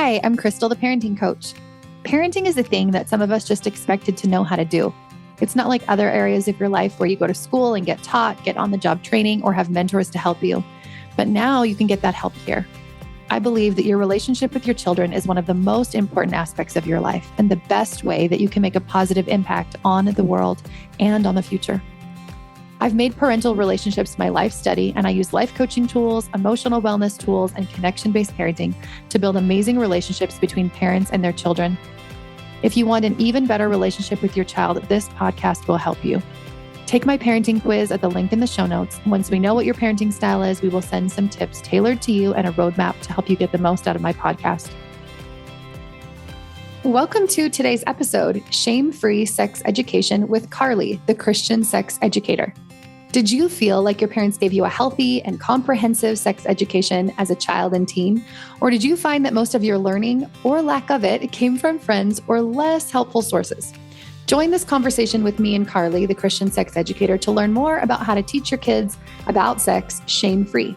Hi, I'm Crystal, the parenting coach. Parenting is a thing that some of us just expected to know how to do. It's not like other areas of your life where you go to school and get taught, get on-the-job training, or have mentors to help you. But now you can get that help here. I believe that your relationship with your children is one of the most important aspects of your life and the best way that you can make a positive impact on the world and on the future. I've made parental relationships my life study, and I use life coaching tools, emotional wellness tools, and connection-based parenting to build amazing relationships between parents and their children. If you want an even better relationship with your child, this podcast will help you. Take my parenting quiz at the link in the show notes. Once we know what your parenting style is, we will send some tips tailored to you and a roadmap to help you get the most out of my podcast. Welcome to today's episode, Shame-Free Sex Education with Carlie, the Christian Sex Educator. Did you feel like your parents gave you a healthy and comprehensive sex education as a child and teen? Or did you find that most of your learning, or lack of it, came from friends or less helpful sources? Join this conversation with me and Carlie, the Christian Sex Educator, to learn more about how to teach your kids about sex shame-free.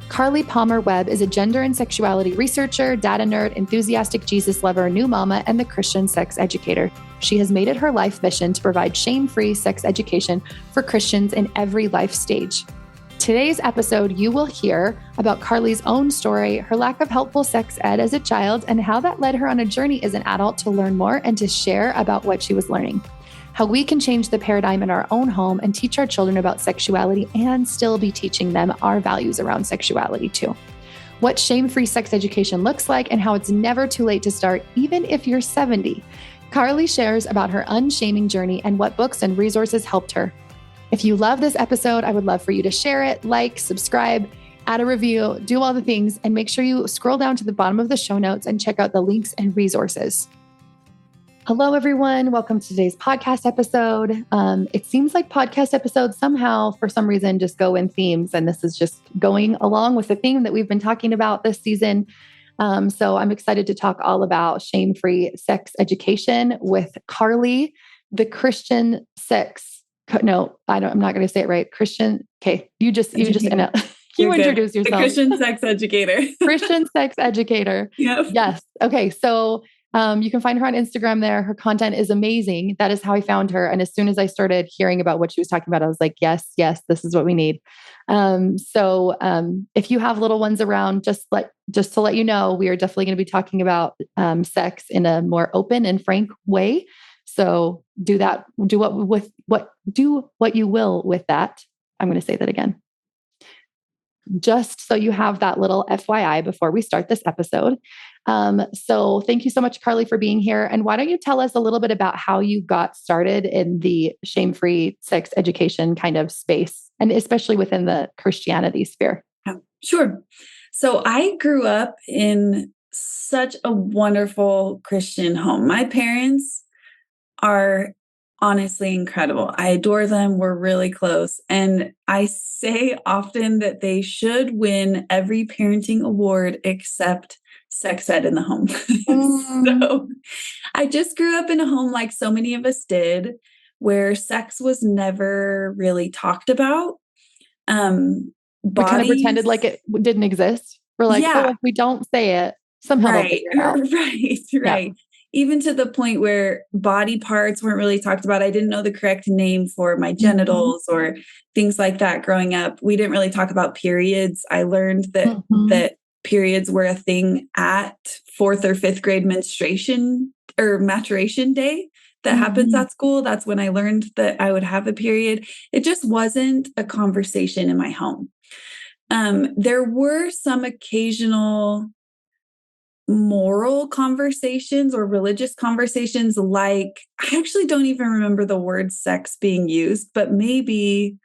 Carlie Palmer-Webb is a gender and sexuality researcher, data nerd, enthusiastic Jesus lover, new mama, and the Christian Sex Educator. She has made it her life mission to provide shame-free sex education for Christians in every life stage. Today's episode, you will hear about Carlie's own story, her lack of helpful sex ed as a child, and how that led her on a journey as an adult to learn more and to share about what she was learning. How we can change the paradigm in our own home and teach our children about sexuality and still be teaching them our values around sexuality too. What shame-free sex education looks like and how it's never too late to start, even if you're 70. Carlie shares about her unshaming journey and what books and resources helped her. If you love this episode, I would love for you to share it, like, subscribe, add a review, do all the things, and make sure you scroll down to the bottom of the show notes and check out the links and resources. Hello, everyone. Welcome to today's podcast episode. It seems like podcast episodes somehow, for some reason, just go in themes. And this is just going along with the theme that we've been talking about this season. So I'm excited to talk all about shame-free sex education with Carlie, the Christian sex. No, I'm not going to say it right. Christian. Okay. You introduce yourself. The Christian Sex Educator. Christian Sex Educator. Yep. Yes. Okay. So you can find her on Instagram there. Her content is amazing. That is how I found her. And as soon as I started hearing about what she was talking about, I was like, yes, this is what we need. So if you have little ones around, just to let you know, we are definitely going to be talking about sex in a more open and frank way. So do what you will with that. I'm going to say that again. Just so you have that little FYI before we start this episode. So thank you so much, Carlie, for being here. And why don't you tell us a little bit about how you got started in the shame-free sex education kind of space, and especially within the Christianity sphere? Sure. So I grew up in such a wonderful Christian home. My parents are honestly incredible. I adore them. We're really close. And I say often that they should win every parenting award except sex ed in the home. So I just grew up in a home like so many of us did, where sex was never really talked about. We kind of pretended like it didn't exist. We're like, if we don't say it, somehow they'll figure it out. Right. Yeah. Even to the point where body parts weren't really talked about. I didn't know the correct name for my genitals or things like that growing up. We didn't really talk about periods. I learned that periods were a thing at 4th or 5th grade menstruation or maturation day that happens at school. That's when I learned that I would have a period. It just wasn't a conversation in my home. There were some occasional moral conversations or religious conversations, like I actually don't even remember the word sex being used, but maybe,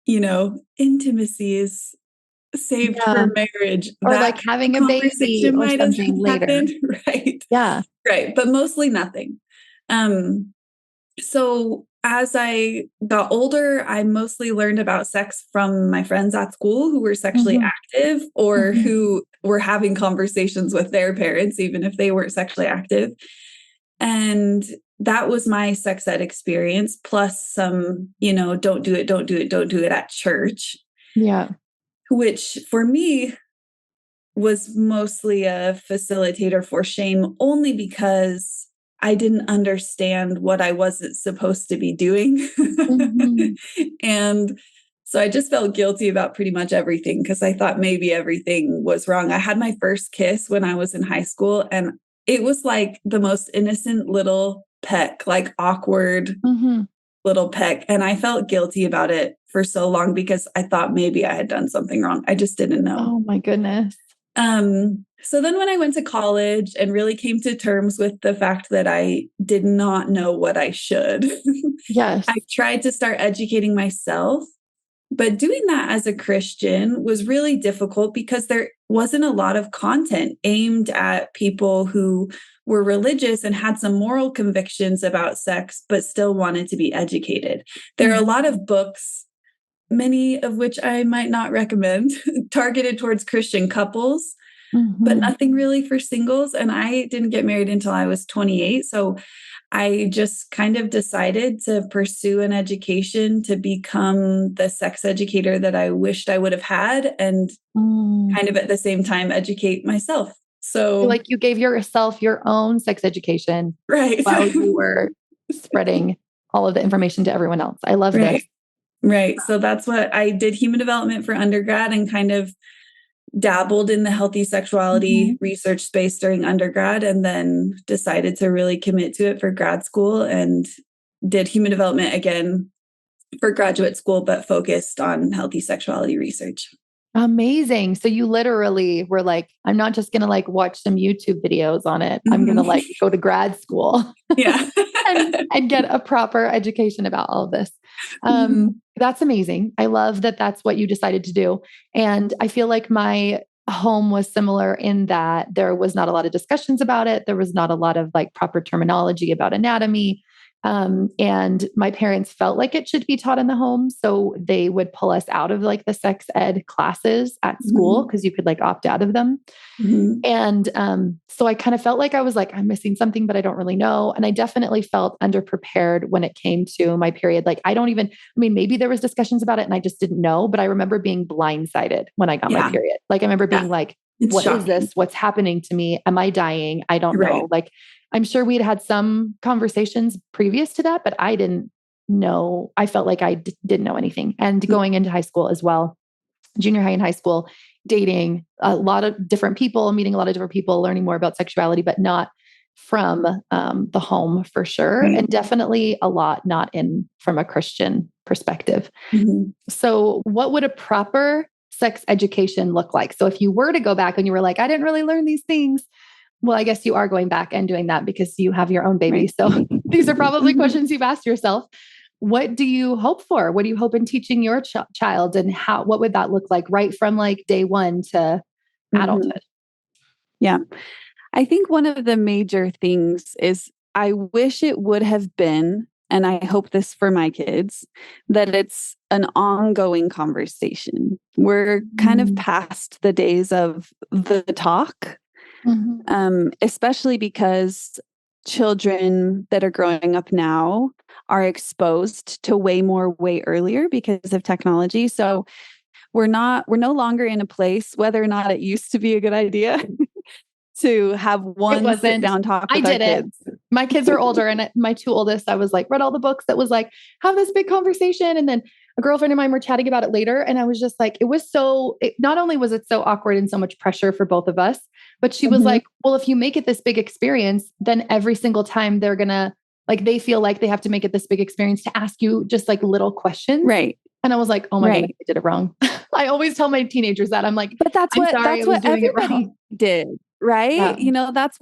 intimacy is saved for marriage. Or that like having a baby or something later. Right. Yeah. Right. But mostly nothing. So as I got older, I mostly learned about sex from my friends at school who were sexually active or who were having conversations with their parents, even if they weren't sexually active. And that was my sex ed experience, plus some, don't do it at church. Yeah. Which for me was mostly a facilitator for shame only because I didn't understand what I wasn't supposed to be doing. And so I just felt guilty about pretty much everything because I thought maybe everything was wrong. I had my first kiss when I was in high school, and it was like the most innocent little peck, like awkward little peck. And I felt guilty about it for so long because I thought maybe I had done something wrong. I just didn't know. Oh my goodness. So then when I went to college and really came to terms with the fact that I did not know what I should, yes, I tried to start educating myself. But doing that as a Christian was really difficult because there wasn't a lot of content aimed at people who were religious and had some moral convictions about sex, but still wanted to be educated. There are a lot of books, many of which I might not recommend, targeted towards Christian couples, but nothing really for singles. And I didn't get married until I was 28. So I just kind of decided to pursue an education to become the sex educator that I wished I would have had, and kind of at the same time educate myself. So like you gave yourself your own sex education, right, while you were spreading all of the information to everyone else. I love this. Right. So that's what I did, human development for undergrad, and kind of dabbled in the healthy sexuality research space during undergrad, and then decided to really commit to it for grad school, and did human development again for graduate school, but focused on healthy sexuality research. Amazing. So you literally were like, I'm not just going to like watch some YouTube videos on it. I'm going to like go to grad school and get a proper education about all of this. That's amazing. I love that that's what you decided to do. And I feel like my home was similar in that there was not a lot of discussions about it. There was not a lot of like proper terminology about anatomy. And my parents felt like it should be taught in the home. So they would pull us out of like the sex ed classes at school because you could like opt out of them. And so I kind of felt like I was like, I'm missing something, but I don't really know. And I definitely felt underprepared when it came to my period. Like, maybe there was discussions about it and I just didn't know, but I remember being blindsided when I got my period. Like, I remember being like, what is this? What's happening to me? Am I dying? I don't know. Like, I'm sure we'd had some conversations previous to that, but I didn't know. I felt like I didn't know anything. And going into high school as well, junior high and high school, dating a lot of different people, meeting a lot of different people, learning more about sexuality, but not from the home for sure. And definitely a lot not from a Christian perspective. So what would a proper sex education look like? So if you were to go back and you were like, I didn't really learn these things. Well, I guess you are going back and doing that because you have your own baby. So these are probably questions you've asked yourself. What do you hope for? What do you hope in teaching your child, and what would that look like right from like day one to adulthood? Yeah. I think one of the major things is I wish it would have been, and I hope this for my kids, that it's an ongoing conversation. We're kind of past the days of the talk. Especially because children that are growing up now are exposed to way earlier because of technology. So we're no longer in a place, whether or not it used to be a good idea to have one sit down talk with our kids. My kids are older, and my two oldest, I was like, read all the books that was like, have this big conversation. And then a girlfriend of mine were chatting about it later. And I was just like, not only was it so awkward and so much pressure for both of us, but she was like, well, if you make it this big experience, then every single time they're going to like, they feel like they have to make it this big experience to ask you just like little questions. Right. And I was like, oh my God, I did it wrong. I always tell my teenagers that. I'm like, but that's what everybody did. Right. Yeah. You know, that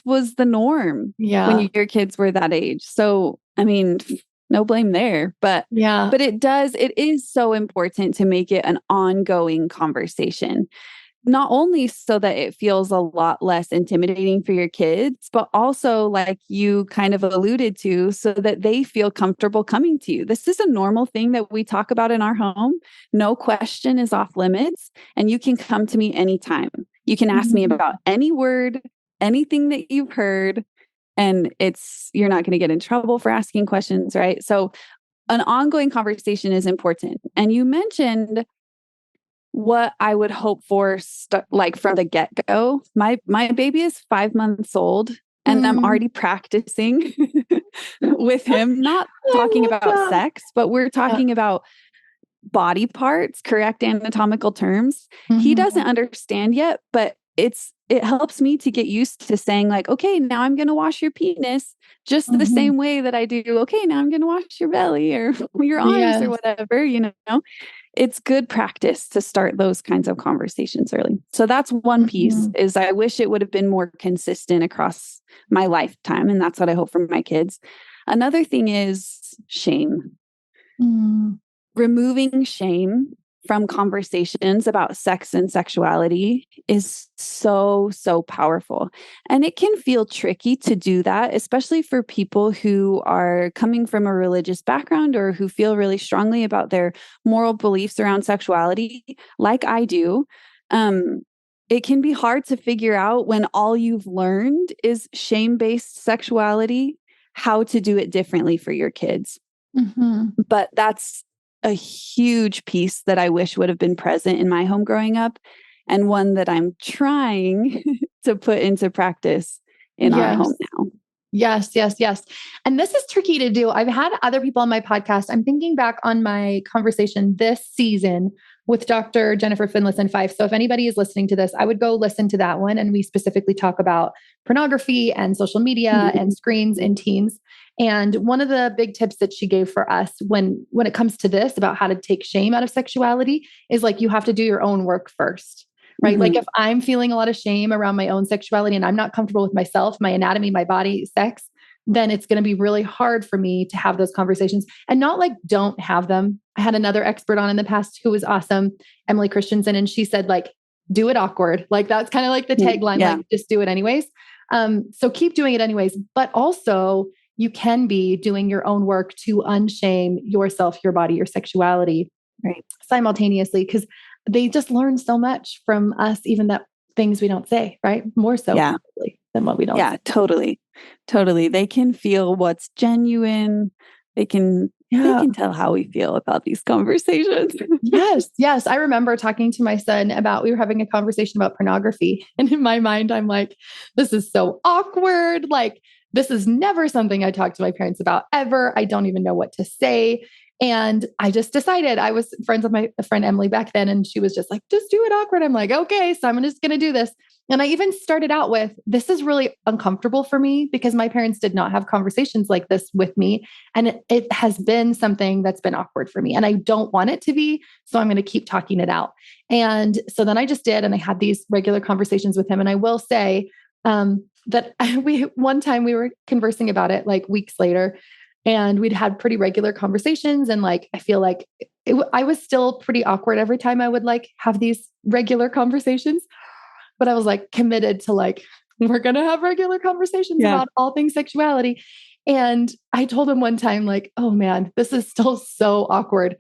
was the norm when your kids were that age. So, I mean, no blame there, but it is so important to make it an ongoing conversation, not only so that it feels a lot less intimidating for your kids, but also like you kind of alluded to, so that they feel comfortable coming to you. This is a normal thing that we talk about in our home. No question is off limits, and you can come to me anytime. You can ask me about any word, anything that you've heard, and you're not going to get in trouble for asking questions, right? So an ongoing conversation is important. And you mentioned what I would hope for, like from the get-go. My baby is 5 months old, and I'm already practicing with him, not talking about sex, but we're talking about body parts, correct anatomical terms. He doesn't understand yet, but it helps me to get used to saying like, okay, now I'm going to wash your penis just the same way that I do. Okay, now I'm going to wash your belly or your arms or whatever, It's good practice to start those kinds of conversations early. So that's one piece, is I wish it would have been more consistent across my lifetime. And that's what I hope for my kids. Another thing is shame. Removing shame from conversations about sex and sexuality is so, so powerful. And it can feel tricky to do that, especially for people who are coming from a religious background or who feel really strongly about their moral beliefs around sexuality, like I do. It can be hard to figure out, when all you've learned is shame-based sexuality, how to do it differently for your kids. But that's a huge piece that I wish would have been present in my home growing up, and one that I'm trying to put into practice in our home now. Yes. And this is tricky to do. I've had other people on my podcast. I'm thinking back on my conversation this season with Dr. Jennifer Finlayson-Fife. So if anybody is listening to this, I would go listen to that one. And we specifically talk about pornography and social media and screens in teens. And one of the big tips that she gave for us when it comes to this about how to take shame out of sexuality is like, you have to do your own work first, right? Like if I'm feeling a lot of shame around my own sexuality and I'm not comfortable with myself, my anatomy, my body, sex, then it's going to be really hard for me to have those conversations, and not like don't have them. I had another expert on in the past who was awesome, Emily Christensen, and she said like, do it awkward. Like that's kind of like the tagline, like just do it anyways. So keep doing it anyways, but also you can be doing your own work to unshame yourself, your body, your sexuality simultaneously, because they just learn so much from us, even that things we don't say, right? More so probably than what we don't say. Yeah, totally. They can feel what's genuine. They can tell how we feel about these conversations. Yes. I remember talking to my son we were having a conversation about pornography. And in my mind, I'm like, this is so awkward. Like, this is never something I talk to my parents about ever. I don't even know what to say. And I just decided, I was friends with my friend Emily back then, and she was just like, just do it awkward. I'm like, okay, so I'm just going to do this. And I even started out with, this is really uncomfortable for me because my parents did not have conversations like this with me. And it has been something that's been awkward for me, and I don't want it to be. So I'm going to keep talking it out. And so then I just did, and I had these regular conversations with him. And I will say that one time we were conversing about it like weeks later, and we'd had pretty regular conversations. And like, I feel like I was still pretty awkward every time I would like have these regular conversations, but I was like committed to like, we're going to have regular conversations about all things sexuality. And I told him one time, like, oh man, this is still so awkward.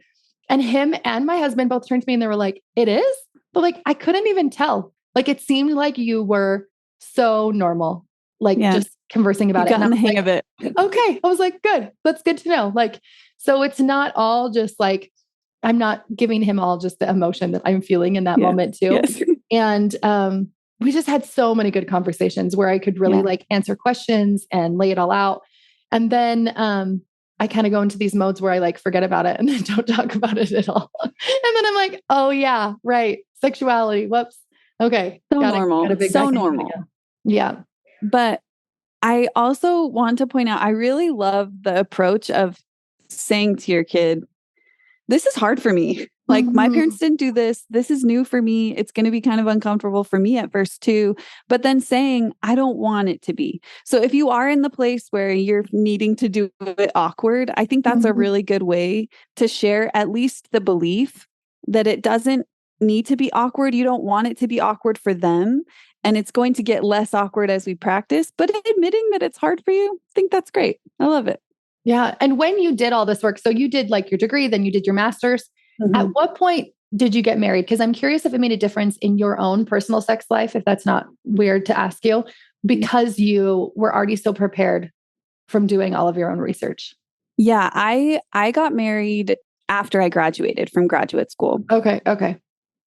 And him and my husband both turned to me and they were like, it is? But like, I couldn't even tell. Like, it seemed like you were so normal, like just conversing about it. Got in the hang of it. Okay. I was like, good. That's good to know. Like, so it's not all just like, I'm not giving him all just the emotion that I'm feeling in that moment too. Yes. And we just had so many good conversations where I could really like answer questions and lay it all out. And then I kind of go into these modes where I like forget about it and then don't talk about it at all. And then I'm like, oh yeah, right. Sexuality. Whoops. Okay. So normal. So normal. Yeah. But I also want to point out, I really love the approach of saying to your kid, this is hard for me. Like my parents didn't do this. This is new for me. It's going to be kind of uncomfortable for me at first too. But then saying, I don't want it to be. So if you are in the place where you're needing to do it awkward, I think that's a really good way to share at least the belief that it doesn't need to be awkward. You don't want it to be awkward for them. And it's going to get less awkward as we practice. But admitting that it's hard for you, I think that's great. I love it. Yeah. And when you did all this work, so you did like your degree, then you did your master's. At what point did you get married? Because I'm curious if it made a difference in your own personal sex life, if that's not weird to ask you, because you were already so prepared from doing all of your own research. Yeah, I got married after I graduated from graduate school. Okay.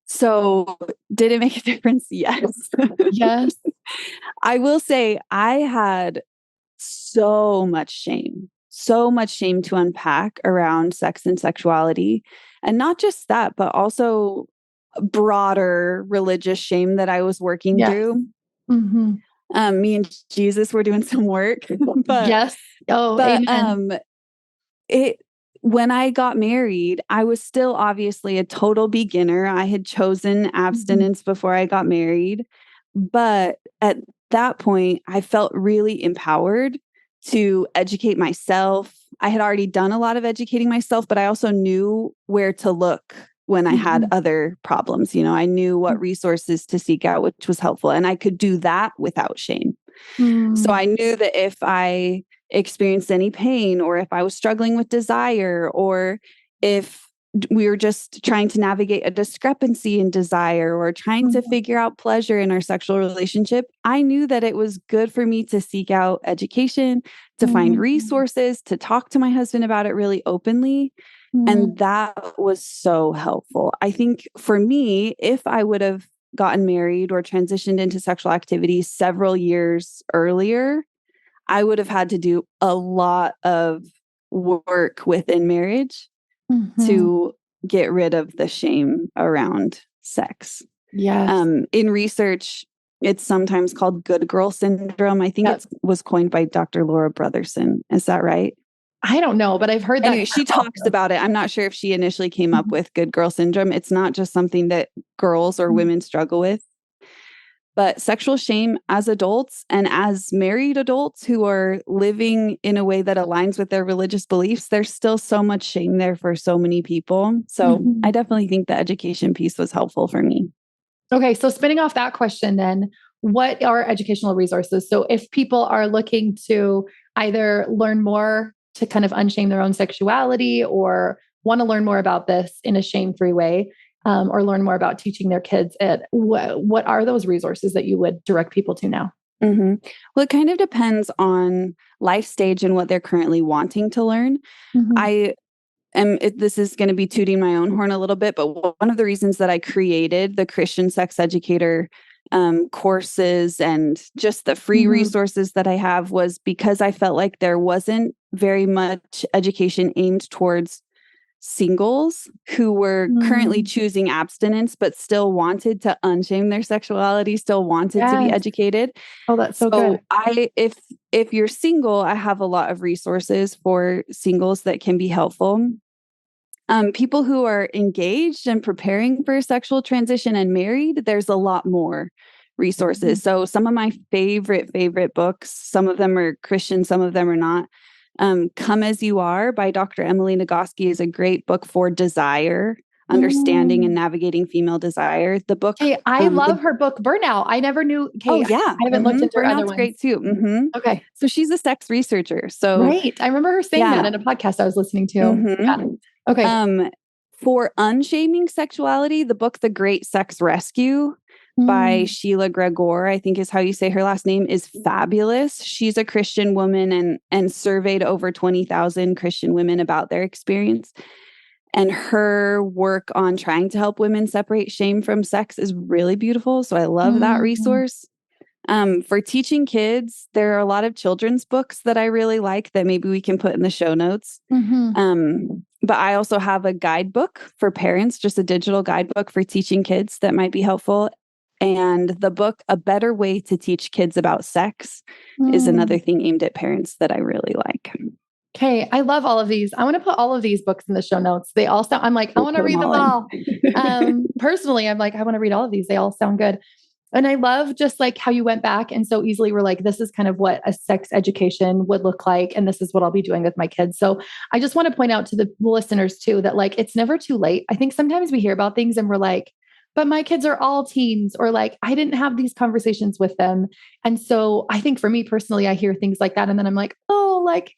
So did it make a difference? Yes. Yes. I will say I had so much shame to unpack around sex and sexuality. And not just that, but also broader religious shame that I was working through. Mm-hmm. Me and Jesus were doing some work, but yes. Oh, amen. When I got married, I was still obviously a total beginner. I had chosen abstinence before I got married, but at that point, I felt really empowered to educate myself. I had already done a lot of educating myself, but I also knew where to look when I had other problems. I knew what resources to seek out, which was helpful. And I could do that without shame. So I knew that if I experienced any pain, or if I was struggling with desire, or if we were just trying to navigate a discrepancy in desire, or trying to figure out pleasure in our sexual relationship, I knew that it was good for me to seek out education, to find resources, to talk to my husband about it really openly. And that was so helpful. I think for me, if I would have gotten married or transitioned into sexual activity several years earlier, I would have had to do a lot of work within marriage to get rid of the shame around sex. Yes. In research, it's sometimes called good girl syndrome. I think it was coined by Dr. Laura Brotherson. Is that right? I don't know, but I've heard that. Anyway, she talks about it. I'm not sure if she initially came up with good girl syndrome. It's not just something that girls or women struggle with. But sexual shame as adults and as married adults who are living in a way that aligns with their religious beliefs, there's still so much shame there for so many people. So I definitely think the education piece was helpful for me. Okay. So spinning off that question then, what are educational resources? So if people are looking to either learn more to kind of unshame their own sexuality, or want to learn more about this in a shame-free way, or learn more about teaching their kids it, what are those resources that you would direct people to now? Well, it kind of depends on life stage and what they're currently wanting to learn. This is going to be tooting my own horn a little bit, but one of the reasons that I created the Christian Sex Educator courses and just the free resources that I have was because I felt like there wasn't very much education aimed towards singles who were currently choosing abstinence, but still wanted to unshame their sexuality, still wanted to be educated. Oh, that's so good. If you're single, I have a lot of resources for singles that can be helpful. People who are engaged and preparing for a sexual transition and married, there's a lot more resources. So some of my favorite books, some of them are Christian, some of them are not. Come As You Are by Dr. Emily Nagoski is a great book for desire, understanding and navigating female desire. The book. Hey, I love her book, Burnout. I never knew. Oh yeah. I haven't looked into her other ones. Great too. Okay. So she's a sex researcher. So right. I remember her saying that in a podcast I was listening to. Yeah. Okay. For unshaming sexuality, the book, The Great Sex Rescue by Sheila Gregor, I think is how you say her last name, is fabulous. She's a Christian woman and surveyed over 20,000 Christian women about their experience. And her work on trying to help women separate shame from sex is really beautiful. So I love that resource. For teaching kids, there are a lot of children's books that I really like that maybe we can put in the show notes. But I also have a guidebook for parents, just a digital guidebook for teaching kids that might be helpful. And the book, A Better Way to Teach Kids About Sex, is another thing aimed at parents that I really like. Okay. I love all of these. I want to put all of these books in the show notes. They all sound, I'm like, I want to read them all. Personally, I'm like, I want to read all of these. They all sound good. And I love just like how you went back and so easily were like, this is kind of what a sex education would look like. And this is what I'll be doing with my kids. So I just want to point out to the listeners too, that like, it's never too late. I think sometimes we hear about things and we're like, but my kids are all teens, or like, I didn't have these conversations with them. And so I think for me personally, I hear things like that. And then I'm like, oh, like,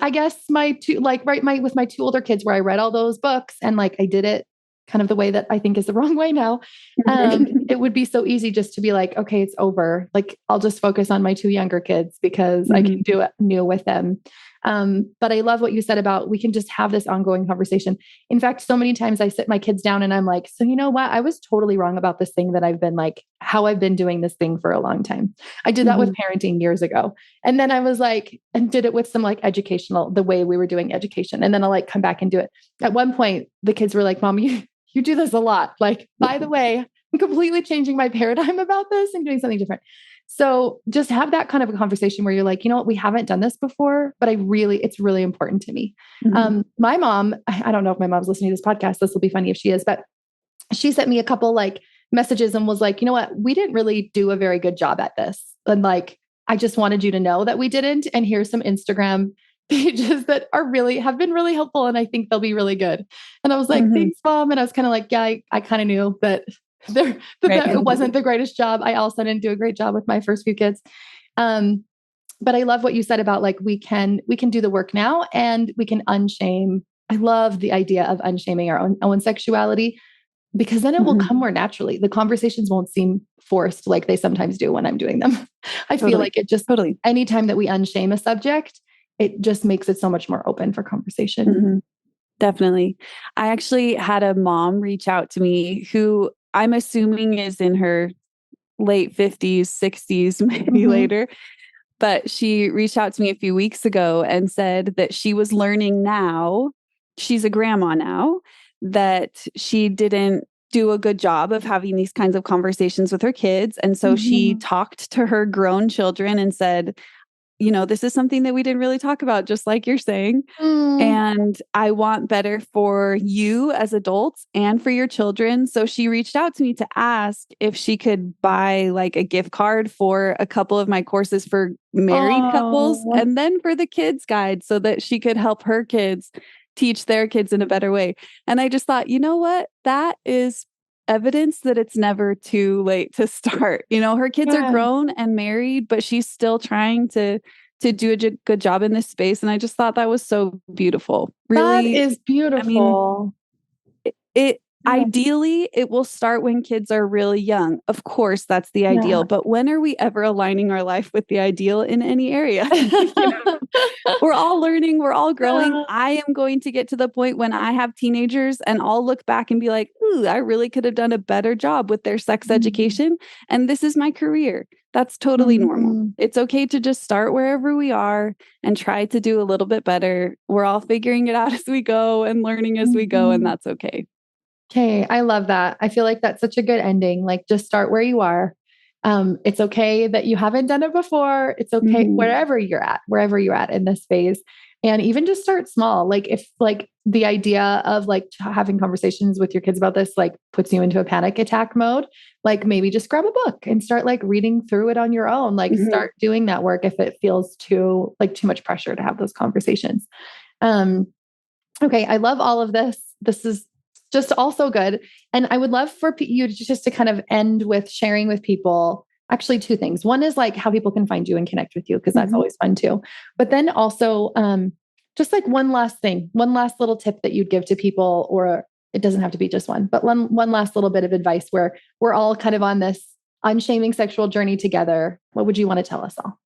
I guess with my two older kids where I read all those books and like, I did it kind of the way that I think is the wrong way now. It would be so easy just to be like, okay, it's over. Like, I'll just focus on my two younger kids because I can do it new with them. But I love what you said about we can just have this ongoing conversation. In fact, so many times I sit my kids down and I'm like, so you know what? I was totally wrong about this thing that I've been like, how I've been doing this thing for a long time. I did that with parenting years ago. And then I was like, and did it with some like educational, the way we were doing education. And then I'll like come back and do it. At one point, the kids were like, Mom, you do this a lot. Like, by the way, I'm completely changing my paradigm about this and doing something different. So just have that kind of a conversation where you're like, you know what, we haven't done this before, but it's really important to me. My mom, I don't know if my mom's listening to this podcast, this will be funny if she is, but she sent me a couple like messages and was like, you know what, we didn't really do a very good job at this. And like, I just wanted you to know that we didn't. And here's some Instagram pages that have been really helpful. And I think they'll be really good. And I was like, thanks, Mom. And I was kind of like, yeah, I kind of knew that it wasn't the greatest job. I also didn't do a great job with my first few kids. But I love what you said about like, we can do the work now and we can unshame. I love the idea of unshaming our own sexuality, because then it will come more naturally. The conversations won't seem forced like they sometimes do when I'm doing them. I feel like it just anytime that we unshame a subject, it just makes it so much more open for conversation. Definitely. I actually had a mom reach out to me who I'm assuming is in her late 50s, 60s, maybe later. But she reached out to me a few weeks ago and said that she was learning now, she's a grandma now, that she didn't do a good job of having these kinds of conversations with her kids. And so she talked to her grown children and said, you know, this is something that we didn't really talk about, just like you're saying. And I want better for you as adults and for your children. So she reached out to me to ask if she could buy like a gift card for a couple of my courses for married couples and then for the kids guide so that she could help her kids teach their kids in a better way. And I just thought, you know what? That is evidence that it's never too late to start. You know, her kids are grown and married, but she's still trying to do a good job in this space. And I just thought that was so beautiful. Really, that is beautiful. I mean, ideally, it will start when kids are really young. Of course, that's the ideal. But when are we ever aligning our life with the ideal in any area? You know? We're all learning. We're all growing. I am going to get to the point when I have teenagers and I'll look back and be like, ooh, I really could have done a better job with their sex education. And this is my career. That's totally normal. It's okay to just start wherever we are and try to do a little bit better. We're all figuring it out as we go and learning as we go. And that's okay. Okay. I love that. I feel like that's such a good ending. Like just start where you are. It's okay that you haven't done it before. It's okay wherever you're at in this phase. And even just start small. Like if like the idea of like having conversations with your kids about this, like puts you into a panic attack mode, like maybe just grab a book and start like reading through it on your own, like start doing that work if it feels too much pressure to have those conversations. Okay. I love all of this. This is just all so good. And I would love for you to kind of end with sharing with people actually two things. One is like how people can find you and connect with you, because that's always fun too. But then also just like one last little tip that you'd give to people, or it doesn't have to be just one, but one last little bit of advice where we're all kind of on this unshaming sexual journey together. What would you want to tell us all?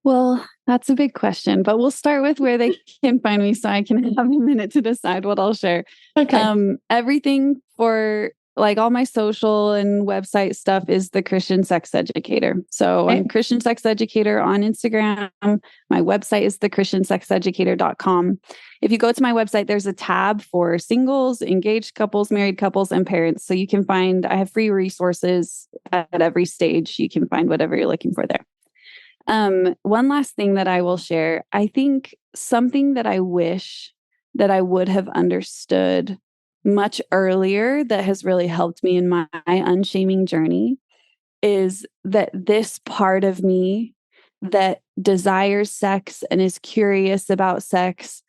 Well, that's a big question, but we'll start with where they can find me so I can have a minute to decide what I'll share. Okay. Everything for like all my social and website stuff is the Christian Sex Educator. So I'm Christian Sex Educator on Instagram. My website is thechristiansexeducator.com. If you go to my website, there's a tab for singles, engaged couples, married couples, and parents. So you can I have free resources at every stage. You can find whatever you're looking for there. One last thing that I will share, I think something that I wish that I would have understood much earlier that has really helped me in my unshaming journey is that this part of me that desires sex and is curious about sex.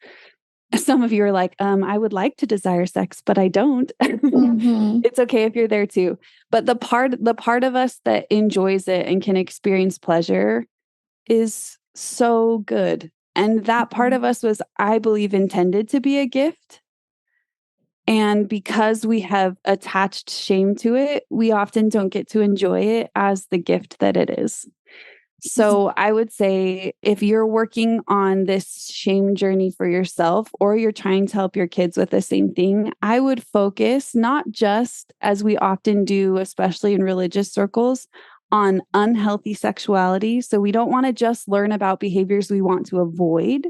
Some of you are like, I would like to desire sex, but I don't. It's okay if you're there too. But the part of us that enjoys it and can experience pleasure is so good. And that part of us was, I believe, intended to be a gift. And because we have attached shame to it, we often don't get to enjoy it as the gift that it is. So I would say if you're working on this shame journey for yourself, or you're trying to help your kids with the same thing, I would focus not just, as we often do, especially in religious circles, on unhealthy sexuality. So we don't want to just learn about behaviors we want to avoid.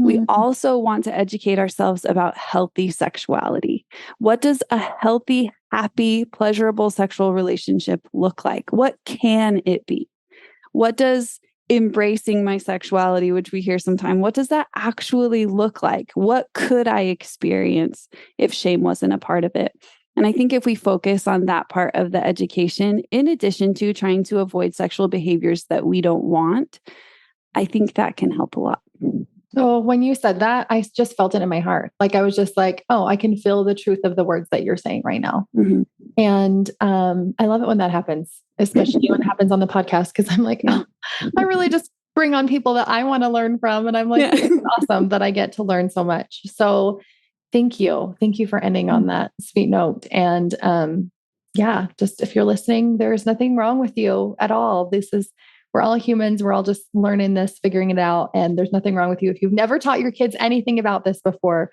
We also want to educate ourselves about healthy sexuality. What does a healthy, happy, pleasurable sexual relationship look like? What can it be? What does embracing my sexuality, which we hear sometimes, what does that actually look like? What could I experience if shame wasn't a part of it? And I think if we focus on that part of the education, in addition to trying to avoid sexual behaviors that we don't want, I think that can help a lot. So when you said that, I just felt it in my heart. Like, I was just like, oh, I can feel the truth of the words that you're saying right now. And I love it when that happens, especially when it happens on the podcast, because I'm like, oh, I really just bring on people that I want to learn from. And I'm like, it's awesome that I get to learn so much. So thank you. Thank you for ending on that sweet note. And just if you're listening, there's nothing wrong with you at all. We're all humans. We're all just learning this, figuring it out. And there's nothing wrong with you. If you've never taught your kids anything about this before,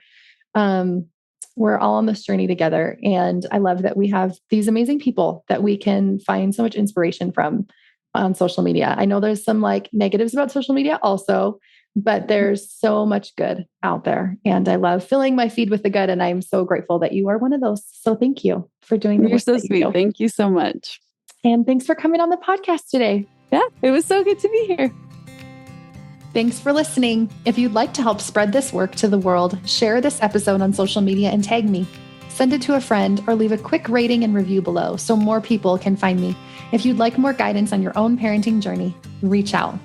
we're all on this journey together. And I love that we have these amazing people that we can find so much inspiration from on social media. I know there's some like negatives about social media also, but there's so much good out there. And I love filling my feed with the good. And I'm so grateful that you are one of those. So thank you for doing the work. You're so sweet. Thank you so much. And thanks for coming on the podcast today. Yeah, it was so good to be here. Thanks for listening. If you'd like to help spread this work to the world, share this episode on social media and tag me. Send it to a friend or leave a quick rating and review below so more people can find me. If you'd like more guidance on your own parenting journey, reach out.